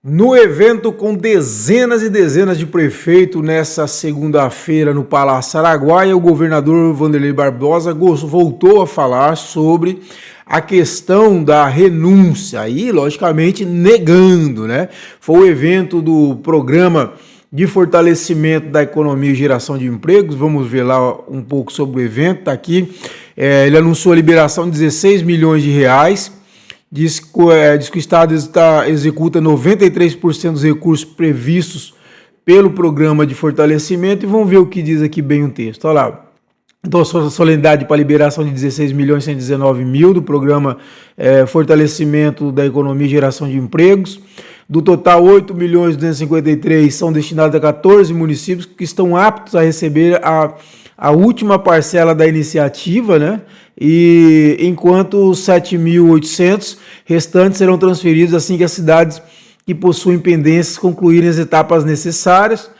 No evento com dezenas e dezenas de prefeitos nessa segunda-feira no Palácio Araguaia, o governador Wanderley Barbosa voltou a falar sobre a questão da renúncia, aí logicamente negando, né? Foi o evento do programa de fortalecimento da economia e geração de empregos. Vamos ver lá um pouco sobre o evento, tá aqui. Ele anunciou a liberação de 16 milhões de reais. Diz que o Estado executa 93% dos recursos previstos pelo programa de fortalecimento, e vamos ver o que diz aqui bem o texto. Olha lá. Então, solenidade para liberação de 16 milhões 119 mil do programa fortalecimento da economia e geração de empregos. Do total, 8 milhões 253 são destinados a 14 municípios que estão aptos a receber a última parcela da iniciativa, né? E enquanto os 7.800 restantes serão transferidos assim que as cidades que possuem pendências concluírem as etapas necessárias.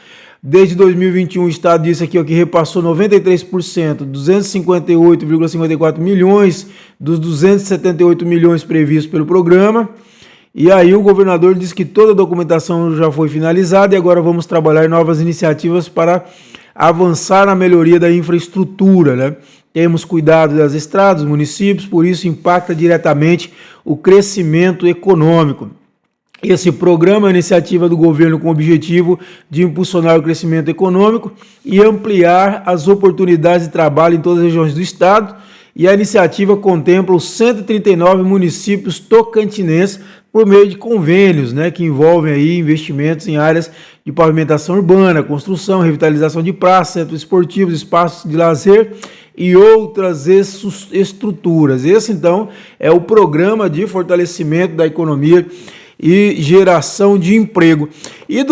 Desde 2021, o Estado disse aqui que repassou 93%, 258,54 milhões dos 278 milhões previstos pelo programa. E aí o governador disse que toda a documentação já foi finalizada e agora vamos trabalhar em novas iniciativas para avançar na melhoria da infraestrutura, né? Temos cuidado das estradas, dos municípios, por isso impacta diretamente o crescimento econômico. Esse programa é uma iniciativa do governo com o objetivo de impulsionar o crescimento econômico e ampliar as oportunidades de trabalho em todas as regiões do estado. E a iniciativa contempla os 139 municípios tocantinenses por meio de convênios, né, que envolvem aí investimentos em áreas de pavimentação urbana, construção, revitalização de praças, centros esportivos, espaços de lazer e outras estruturas. Esse, então, é o programa de fortalecimento da economia e geração de emprego. E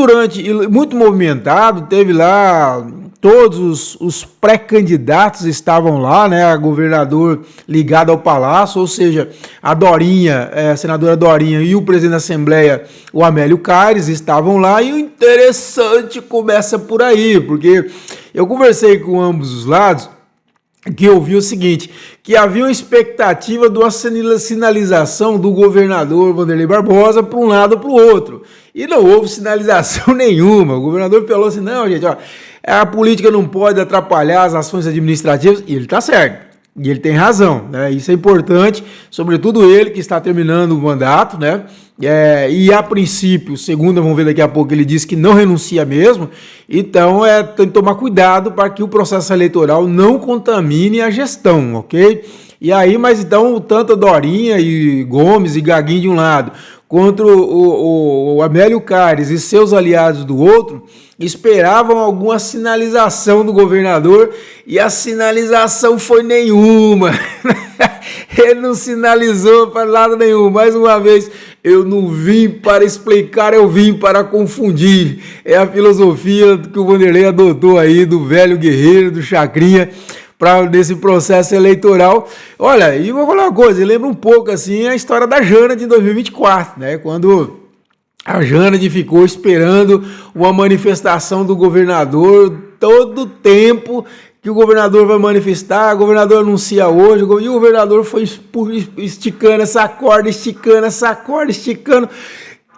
muito movimentado, teve lá todos os pré-candidatos estavam lá, né? A governador ligado ao Palácio, ou seja, a Dorinha, a senadora Dorinha e o presidente da Assembleia, o Amélio Caires, estavam lá. E o interessante começa por aí, porque eu conversei com ambos os lados, que eu vi o seguinte, que havia uma expectativa de uma sinalização do governador Wanderley Barbosa para um lado ou para o outro. E não houve sinalização nenhuma. O governador falou assim, não, gente, ó, a política não pode atrapalhar as ações administrativas, e ele está certo. E ele tem razão, né? Isso é importante, sobretudo ele que está terminando o mandato, né? E a princípio, segundo vamos ver daqui a pouco, ele disse que não renuncia mesmo. Então tem que tomar cuidado para que o processo eleitoral não contamine a gestão, ok? E aí, mas então, tanto Dorinha e Gomes e Gaguinho de um lado, contra o Amélio Caires e seus aliados do outro, esperavam alguma sinalização do governador, e a sinalização foi nenhuma. Ele não sinalizou para lado nenhum. Mais uma vez, eu não vim para explicar, eu vim para confundir. É a filosofia que o Wanderley adotou aí, do velho guerreiro, do Chacrinha, desse processo eleitoral. Olha, e vou falar uma coisa, lembra um pouco assim a história da Jânade em 2024, né? Quando a Jânade ficou esperando uma manifestação do governador todo o tempo que o governador vai manifestar, o governador anuncia hoje, e o governador foi esticando essa corda, esticando.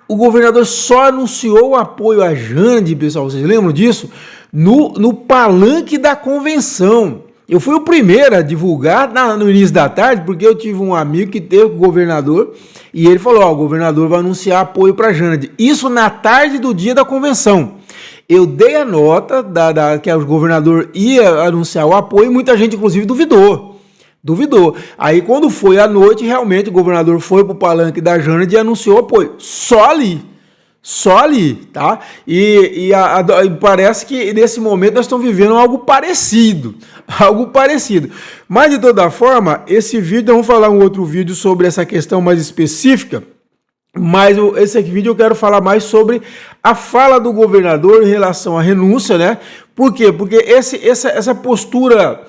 O governador só anunciou o apoio à Jânade, pessoal, vocês lembram disso? No palanque da convenção. Eu fui o primeiro a divulgar no início da tarde, porque eu tive um amigo que teve com o governador, e ele falou, ó, o governador vai anunciar apoio para a Jânade. Isso na tarde do dia da convenção. Eu dei a nota que o governador ia anunciar o apoio, e muita gente, inclusive, duvidou. Aí, quando foi à noite, realmente o governador foi para o palanque da Jânade e anunciou o apoio. Só ali, tá? E parece que nesse momento nós estamos vivendo algo parecido. Mas, de toda forma, esse vídeo, vamos falar um outro vídeo sobre essa questão mais específica, mas esse aqui vídeo eu quero falar mais sobre a fala do governador em relação à renúncia, né? Por quê? Porque essa postura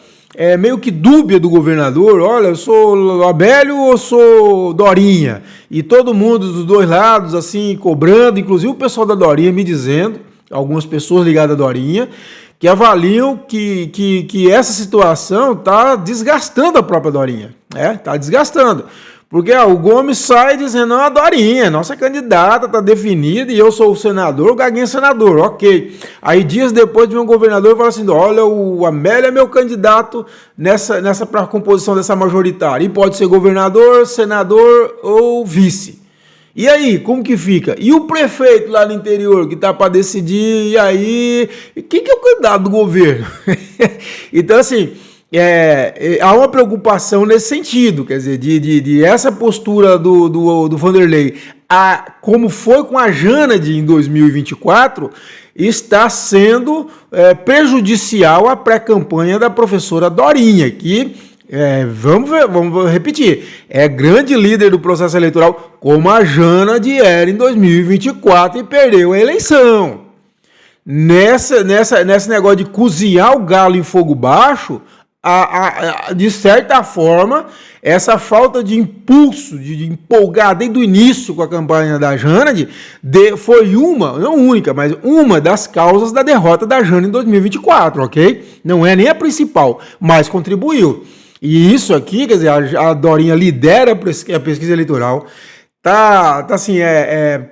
meio que dúbia do governador, olha, eu sou Amélio ou sou Dorinha? E todo mundo dos dois lados, assim, cobrando, inclusive o pessoal da Dorinha me dizendo, algumas pessoas ligadas à Dorinha, que avaliam que essa situação está desgastando a própria Dorinha, está desgastando. Porque o Gomes sai dizendo, não, a Dorinha, nossa candidata, está definida, e eu sou o senador, o Gaguinha é senador, ok. Aí dias depois vem um governador e fala assim, olha, o Amélia é meu candidato para a composição dessa majoritária, e pode ser governador, senador ou vice. E aí, como que fica? E o prefeito lá no interior que está para decidir, e aí, quem que é o candidato do governo? Então, assim... há uma preocupação nesse sentido, quer dizer, de essa postura do Vanderlei, como foi com a Jânade em 2024, está sendo prejudicial à pré-campanha da professora Dorinha, que, vamos repetir, é grande líder do processo eleitoral, como a Jânade era em 2024 e perdeu a eleição. Nesse negócio de cozinhar o galo em fogo baixo, de certa forma, essa falta de impulso, de empolgar desde o início com a campanha da Jânade, foi não única, mas uma das causas da derrota da Jânade em 2024, ok? Não é nem a principal, mas contribuiu. E isso aqui, quer dizer, a Dorinha lidera a pesquisa eleitoral, tá assim,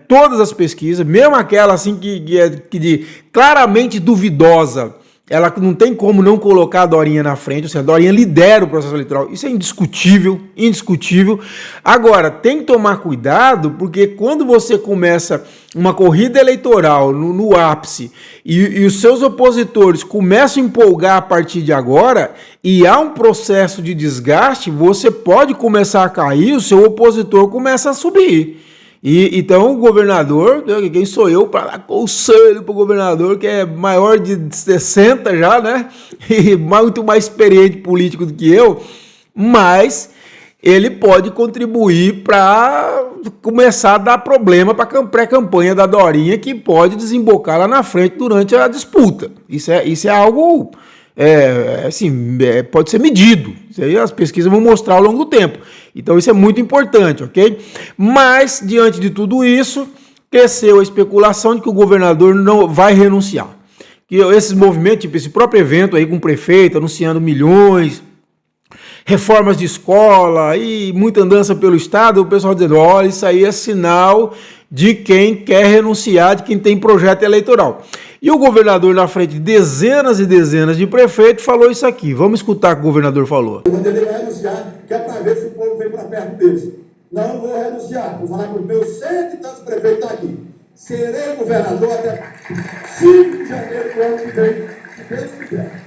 todas as pesquisas, mesmo aquela assim que claramente duvidosa, ela não tem como não colocar a Dorinha na frente, ou seja, a Dorinha lidera o processo eleitoral, isso é indiscutível, indiscutível. Agora, tem que tomar cuidado, porque quando você começa uma corrida eleitoral no ápice e os seus opositores começam a empolgar a partir de agora e há um processo de desgaste, você pode começar a cair, o seu opositor começa a subir. Então o governador, quem sou eu para dar conselho para o governador, que é maior de 60 já, né? E muito mais experiente político do que eu, mas ele pode contribuir para começar a dar problema para a pré-campanha da Dorinha, que pode desembocar lá na frente durante a disputa. Isso é algo... pode ser medido. Isso aí as pesquisas vão mostrar ao longo do tempo. Então isso é muito importante, ok? Mas, diante de tudo isso, cresceu a especulação de que o governador não vai renunciar. Que esses movimentos, tipo esse próprio evento aí com o prefeito anunciando milhões, reformas de escola e muita andança pelo estado, o pessoal dizendo, olha, isso aí é sinal de quem quer renunciar, de quem tem projeto eleitoral. E o governador, na frente de dezenas e dezenas de prefeitos, falou isso aqui. Vamos escutar o que o governador falou. Quando ele vai renunciar, que é para ver se o povo vem para perto deles. Não vou renunciar, vou falar com os meus 100 e tantos prefeitos aqui. Serei governador até 5 de janeiro do ano que vem, se Deus quiser.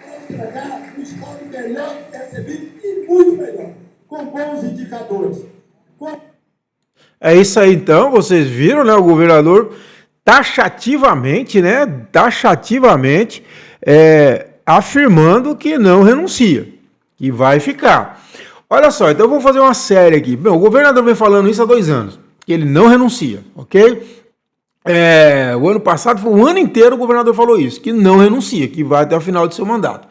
Vou entregar um estado melhor que recebi e muito melhor, com bons indicadores. É isso aí então, vocês viram, né? O governador taxativamente, né? Taxativamente afirmando que não renuncia, que vai ficar. Olha só, então eu vou fazer uma série aqui. Bom, o governador vem falando isso há 2 anos, que ele não renuncia, ok? O ano passado, foi o ano inteiro o governador falou isso, que não renuncia, que vai até o final do seu mandato.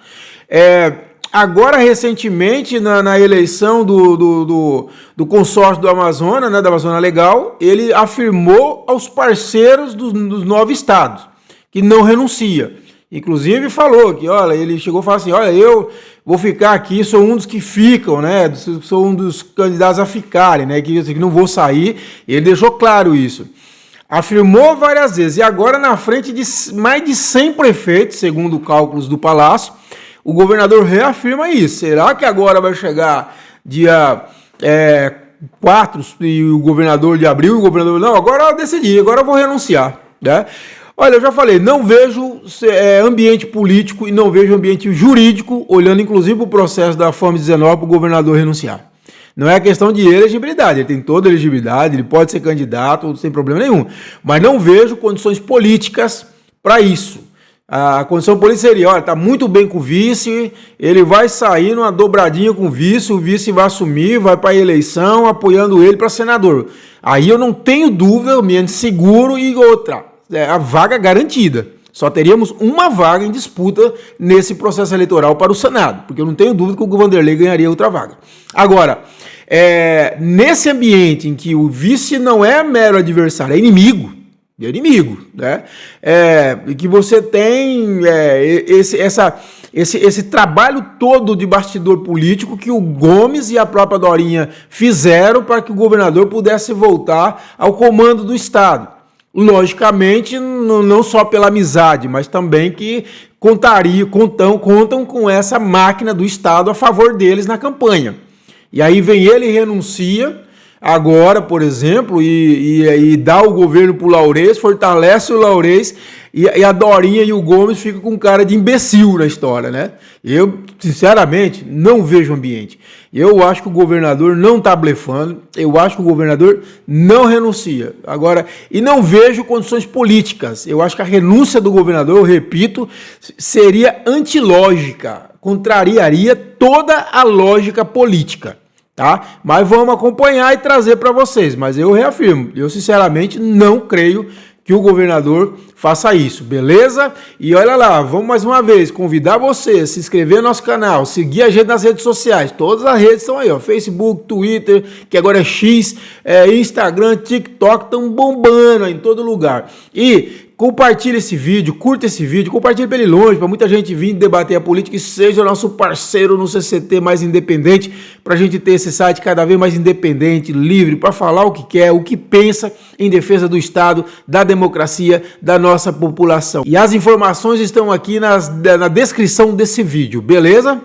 Agora, recentemente, na eleição do consórcio do Amazonas, né, da Amazônia Legal, ele afirmou aos parceiros dos 9 estados que não renuncia. Inclusive falou que, olha, ele chegou e falou assim, olha, eu vou ficar aqui, sou um dos que ficam, né, sou um dos candidatos a ficarem, né, que não vou sair. Ele deixou claro isso. Afirmou várias vezes. E agora, na frente de mais de 100 prefeitos, segundo cálculos do Palácio, o governador reafirma isso. Será que agora vai chegar dia 4 e o governador de abril, o governador, não, agora eu decidi, agora eu vou renunciar, né? Olha, eu já falei, não vejo ambiente político e não vejo ambiente jurídico, olhando inclusive para o processo da Fome-19 para o governador renunciar. Não é questão de elegibilidade, ele tem toda a elegibilidade, ele pode ser candidato sem problema nenhum, mas não vejo condições políticas para isso. A condição política seria, olha, está muito bem com o vice, ele vai sair numa dobradinha com o vice vai assumir, vai para a eleição, apoiando ele para senador. Aí eu não tenho dúvida, ambiente seguro e outra, a vaga garantida. Só teríamos uma vaga em disputa nesse processo eleitoral para o Senado, porque eu não tenho dúvida que o Vanderlei ganharia outra vaga. Agora, nesse ambiente em que o vice não é mero adversário, é inimigo, né? Que você tem esse trabalho todo de bastidor político que o Gomes e a própria Dorinha fizeram para que o governador pudesse voltar ao comando do Estado. Logicamente, não só pela amizade, mas também que contam com essa máquina do Estado a favor deles na campanha. E aí vem ele e renuncia agora, por exemplo, e dá o governo para o Laurez, fortalece o Laurez, e a Dorinha e o Gomes ficam com cara de imbecil na história, né? Eu, sinceramente, não vejo ambiente. Eu acho que o governador não está blefando, eu acho que o governador não renuncia. Agora, e não vejo condições políticas. Eu acho que a renúncia do governador, eu repito, seria antilógica, contrariaria toda a lógica política. Tá? Mas vamos acompanhar e trazer para vocês. Mas eu reafirmo, eu sinceramente não creio que o governador faça isso, beleza? E olha lá, vamos mais uma vez convidar você a se inscrever no nosso canal, seguir a gente nas redes sociais, todas as redes estão aí, ó, Facebook, Twitter, que agora é X, Instagram, TikTok, estão bombando aí em todo lugar. E compartilhe esse vídeo, curta esse vídeo, compartilhe para ele longe, para muita gente vir debater a política e seja nosso parceiro no CCT mais independente, para a gente ter esse site cada vez mais independente, livre, para falar o que quer, o que pensa em defesa do Estado, da democracia, da nossa população. E as informações estão aqui na descrição desse vídeo, beleza?